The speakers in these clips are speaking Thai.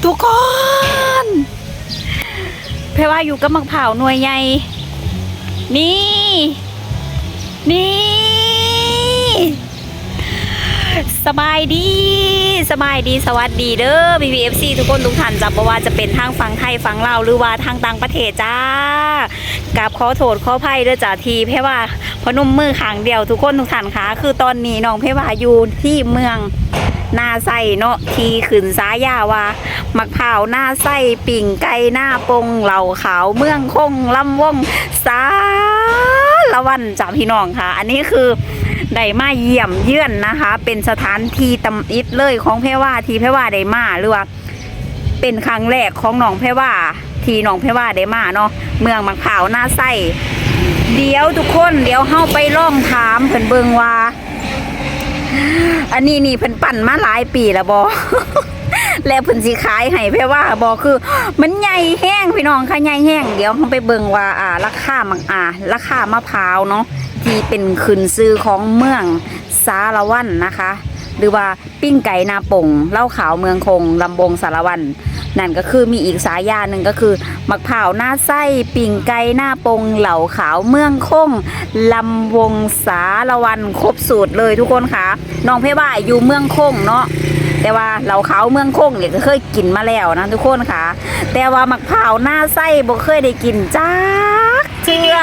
ทุกคนแพรว่าอยู่กับมะพร้าวหน่วยใหญ่นี่สบายดีสวัสดีเด้อ BBFC ทุกคนทุกท่านจับว่าจะเป็นทางฝั่งไทยฝั่งลาวหรือว่าทางต่างประเทศจ้ากับขอโทษขออภัยเด้อจ้าทีแพรว่าพนมมือข้างเดียวทุกคนทุกท่านคะคือตอนนี้น้องแพรว่าอยู่ที่เมืองนาไส้เนาะที่ขึ้นสายาว่ามักเผาหน้าไส้ปิ่งไก่หน้าปงเหล่าขาวเมืองคงลำวงสาละวันจ้าพี่น้องค่ะอันนี้คือได้มาเยี่ยมเยือนนะคะเป็นสถานที่ตำอิดเลยของแพรว่าที่แพรว่าได้มาหรือว่าเป็นครั้งแรกของน้องแพรว่าที่น้องแพรว่าได้มาเนาะเมืองมักเผาหน้าไส้เดี๋ยวทุกคนเดี๋ยวเฮาไปล่องถามเพิ่นเบิ่งว่าอันนี้นี่เพิ่นปั่นมาหลายปีแล้วบอ แล้วเพิ่นสิขายให้แพรว่าบอคือมันใหญ่แห้งพี่น้องค่ะใหญ่แห้งเดี๋ยวเฮาไปเบิ่งว่าราคามะพร้าวเนาะที่เป็นขึ้นซื้อของเมืองสารวันนะคะหรือว่าปิ้งไก่นาปงเหล้าขาวเมืองคงลำบงสารวันนั่นก็คือมีอีกสายาหนึ่งก็คือมะพร้าวหน้าไส้ปิ่งไก่หน้าปงเหล่าขาวเมืองคงลำวงสารวันครบสูตรเลยทุกคนค่ะน้องเพว่าอยู่เมืองคงเนาะแต่ว่าเหล่าขาวเมืองคงเนี่ยก็เคยกินมาแล้วนะทุกคนค่ะแต่ว่ามะพร้าวหน้าไส้บ่เคยได้กินจ้าเชื่อ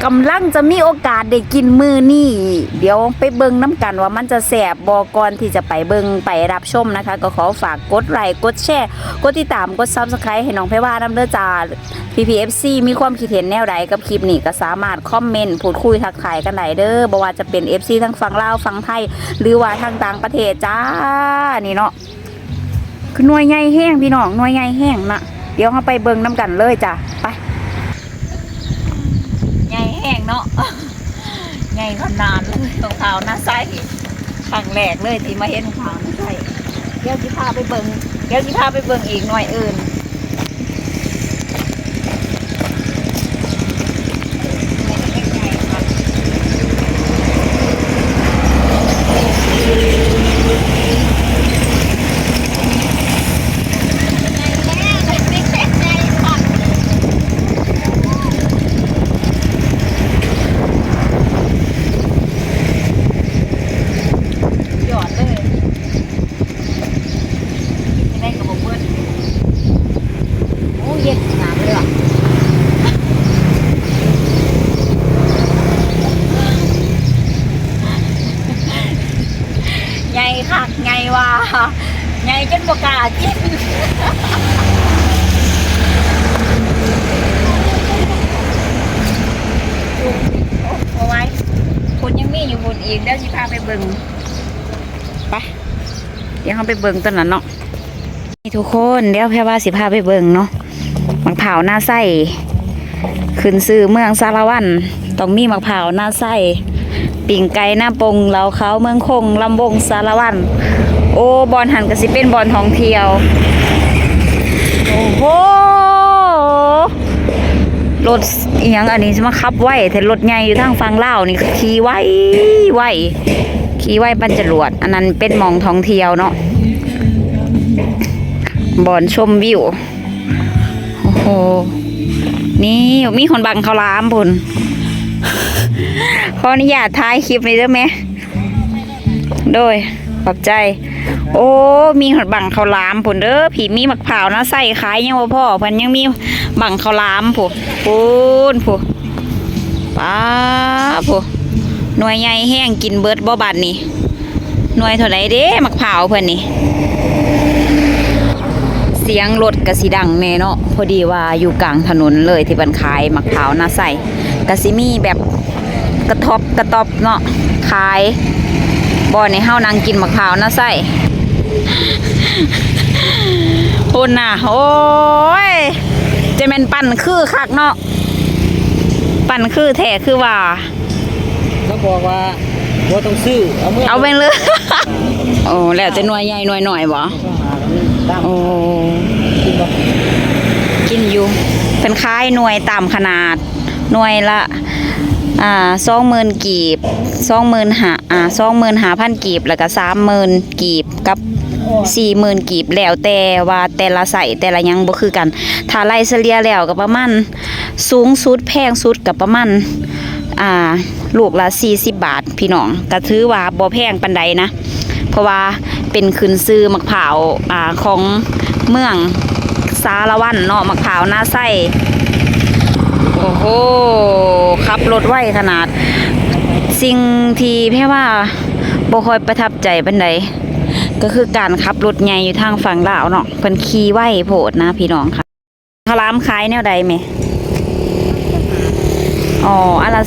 กำลังจะมีโอกาสได้กินมือนี่เดี๋ยวไปเบิ่งน้ำกันว่ามันจะแสบบอก่อนที่จะไปเบิ่งไปรับชมนะคะก็ขอฝากกดไลค์กดแชร์กดติดตามกด Subscribe ให้น้องแพรว่านำเด้อจ้า PPFC มีความคิดเห็นแนวใดกับคลิปนี้ก็สามารถคอมเมนต์พูดคุยทักทายกันได้เด้อบ่ว่าจะเป็น FC ทั้งฝั่งลาวฝั่งไทยหรือว่าทางต่างประเทศจ้านี่เนาะคือหน่วยใหญ่แห้งพี่น้องหน่วยใหญ่แห้งนะเดี๋ยวเราไปเบิ่งน้ำกันเลยจ้าไปใหญ่แห้งเนาะ ใหญ่ขนาดเลยตรงเท้าหน้าไส้ครั้งแรกเลยที่มาเห็นขาวหน้าไส้เดี๋ยวสิพาไปเบิ่งอีกหน่อยอื่นไงวะไงจนบกล้ากินเอาไว้คุณยังมีอยู่บนอีกเดี๋ยวสิพาไปเบิ่งไปเดี๋ยวเขาไปเบิ่งต้นนั้นเนาะนี่ทุกคนเดี๋ยวแพรว่าสิพาไปเบิ่งเนาะมะพร้าวหน้าไส้ขึ้นซื้อเมืองสารวันต้องมีมะพร้าวหน้าไส้ปิ่งไก่หน้าปงเหลาเขาเมืองคงลำวงสารวันโอ้บอลหันก็สิเป็นบอลท่องเที่ยวโอ้โหรถอีหยังอันนี้จะมาขับไว้แต่รถใหญ่อยู่ทางฝั่งลาวนี่ขี่ไว้ปันจรวดอันนั้นเป็นมองท่องเที่ยวเนาะบอลชมวิวโอ้โหนี่มีคนบังเขาล้ามพุ่นขออนุญาตถ่ายคลิปนี้ได้ไหมโดยขอบใจโอ้มีหอดบังข้าวหลามผุนเด้อผีมีมะพร้าวนะใส่ขายยังบ่พ่อเพิ่นยังมีบังข้าวหลามผุป้าผุหน่วยใหญ่แห้งกินเบิดบ่บาดนี่หน่วยเท่าไหร่เด้มะพร้าวเพิ่นนี่เสียงรถกะสิดังแน่เนาะพอดีว่าอยู่กลางถนนเลยที่เพิ่นขายมะพร้าวนะใส่กะสิมีแบบกระทบเนาะขายบ่อในเฮานั่งกินมะพร้าวนะใส่พุ่นน่ะโอ้ยจะเป็นปั่นคือคักเนาะปั่นคือแท้คือว่าเขาบอกว่าบ่ต้องซื้อเอาไปเลยโอ้แล้วจะหน่วยใหญ่หน่วยหน่อยบ่โอ้กินอยู่เป็นคล้ายหน่วยตามขนาดหน่วยละ20,000 กีบ25,000 กีบแล้วก็30,000 กีบกับ 40,000กีบแล้วแต่ว่าแต่ละใส่แต่ละหยังบ่คือกันถ้าไล่เฉลี่ยแล้วก็ประมาณสูงสุดแพงสุดก็ประมาณลูกละ40 บาทพี่น้องก็ถือว่าบ่แพงปานใดนะเพราะว่าเป็นขึ้นซื้อมะพร้าวของเมืองสารวัตรเนาะมะพร้าวหน้าไส้โอ้โหขับรถไวขนาดสิ่งที่แพ่ว่าบ่ค่อยประทับใจปานใดก็คือการขับรถใหญ่อยู่ทางฝั่งลาวเนาะเพิ่นขี่ไวโพดนะพี่น้องค่ะข้าวหลามขายแนวใดแม่อ๋ออันละ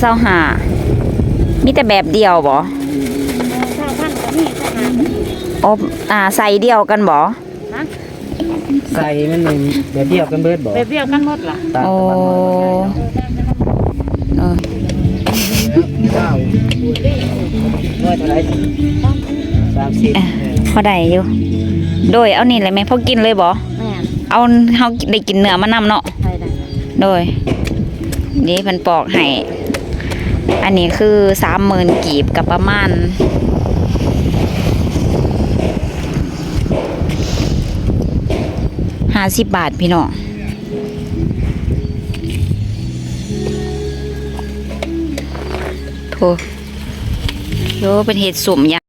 25มีแต่แบบเดียวบ่อ๋อใส่เดียวกันบ่ ใส่มันหนึ่งแบบเดียวกันเบิดบ่ แบบเดียวกันหมดล่ะ ตาม โอ้ ตะวันข้าวน้อยเท่าไหร่30 พอได้อยู่โดยเอานี่เลยไหมพอกินเลยบ่ แม่น เอาเฮาได้กินเนื้อมานำเนาะ ใช่ได้ โดยนี่เพิ่นปอกให้อันนี้คือ30,000กีบกับประมาณ50 บาทพี่น้องโถโยเป็นเห็ดสุ่มยา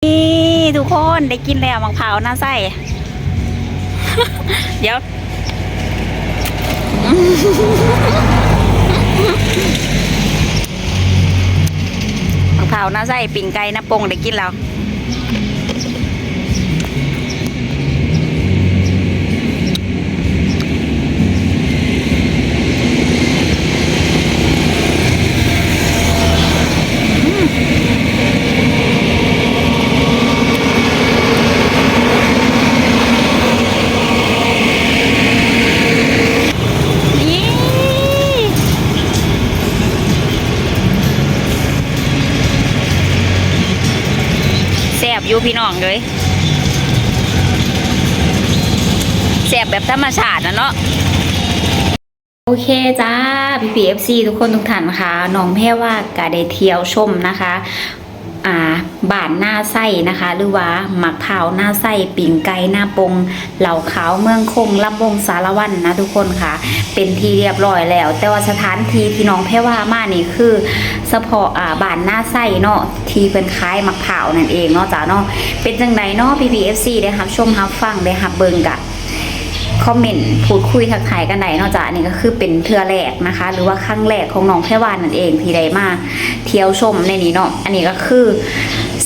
นี่ทุกคนได้กินแล้วมะพร้าวหน้าไส้ เดี๋ยว มะพร้าวหน้าไส้ปิ่งไก่หน้าปงได้กินแล้วแซ่บอยู่พี่น้องเลยแซ่บแบบธรรมชาตินะเนาะโอเคจ้าPPFC ทุกคนทุกท่านค่ะน้องแพ่ว่ากะได้เที่ยวชมนะคะบ้านหน้าไส้นะคะ หรือว่าหมักเผาวหน้าไส้ปิ่งไก่หน้าปงเหล่าขาวเมืองคงลำวงสารวัตรนะทุกคนค่ะเป็นที่เรียบร้อยแล้ว แต่ว่าสถานที่ที่น้องแพ่ว่ามานี่คือเฉพาะบ้านหน้าไส้เนาะที่เป็นคล้ายหมักเผาวนั่นเองเนาะจ้าเนาะเป็นจังไดเนาะ PPFC ได้รับชมรับฟังได้รับเบิ่งกะคอมเมนต์พูดคุยทักทายกันได้นอกจากนี่ก็คือเป็นเทื่อแรกนะคะ หรือว่าครั้งแรกของน้องแพรวานั่นเองที่ได้มาเที่ยวชมในนี้เนาะอันนี้ก็คือ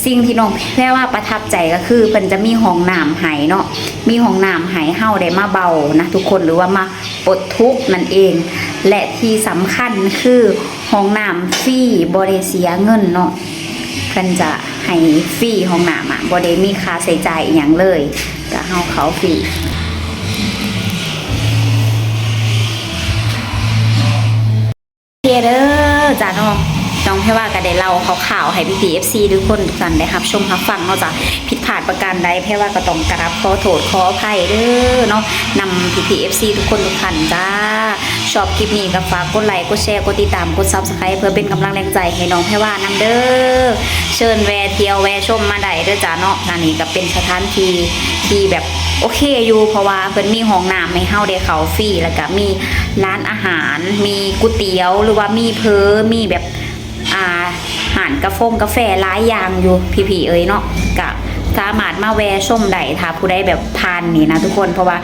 สิ่งที่น้องแพรวาประทับใจก็คือเพิ่นจะมีห้องน้ำให้เนาะมีห้องน้ำให้เฮาได้มาเบานะทุกคนหรือว่ามาปลดทุกข์นั่นเอง และที่สำคัญคือห้องน้ำฟรีบ่ได้เสียเงินเนาะเพิ่นจะให้ฟรีห้องน้ำบ่ได้มีค่าใช้จ่ายอหยังเลยก็เฮาเขาฟรีเด้อจ้าน้องแค่ว่าก็ได้เล่าข่าวๆให้พี่ๆ FC ทุกคนทุกท่านได้รับชมรับฟังเนาะจ้ะผิดพลาดประการใดแค่ว่าก็ต้องกราบขอโทษขออภัยเด้อเนาะนำพี่ๆ FC ทุกคนทุกท่านจ้าชอบคลิปนี้ก็ฝากกดไลค์กดแชร์กดติดตามกด Subscribe เพื่อเป็นกำลังแรงใจให้น้องแค่ว่านำเด้อเชิญแวะเที่ยวแวะชมมาได้เด้อจ้าเนาะอันนี้ก็เป็นสถานที่แบบโอเคอยู่เพราะว่าเพิ่นมีห้องน้ำให้เฮาได้เข้าฟรีแล้วก็มีร้านอาหารมีก๋วยเตี๋ยวหรือว่ามีมีแบบอาหารกาแฟหลายอย่างอยู่พี่ๆเอ้ยเนาะก็สามารถมาแวะชมได้ถ้าผู้ใดแบบผ่านนี่นะทุกคนเพราะว่า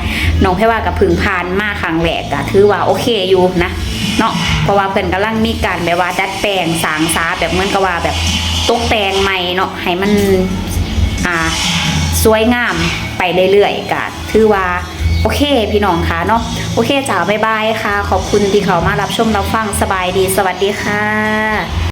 น้องแพรว่ากับพึ่งผ่านมาครั้งแรกก็ถือว่าโอเคอยู่นะเนาะเพราะว่าเพิ่นกำลังมีการแบบว่าดัดแปลงสร้างสาแบบเหมือนกับว่าแบบตกแต่งใหม่เนาะให้มันสวยงามไปเรื่อยๆก็ถือว่าโอเคพี่น้องค่ะเนาะโอเคจ้าบ๊ายบายค่ะขอบคุณที่เขามารับชมรับฟังสบายดีสวัสดีค่ะ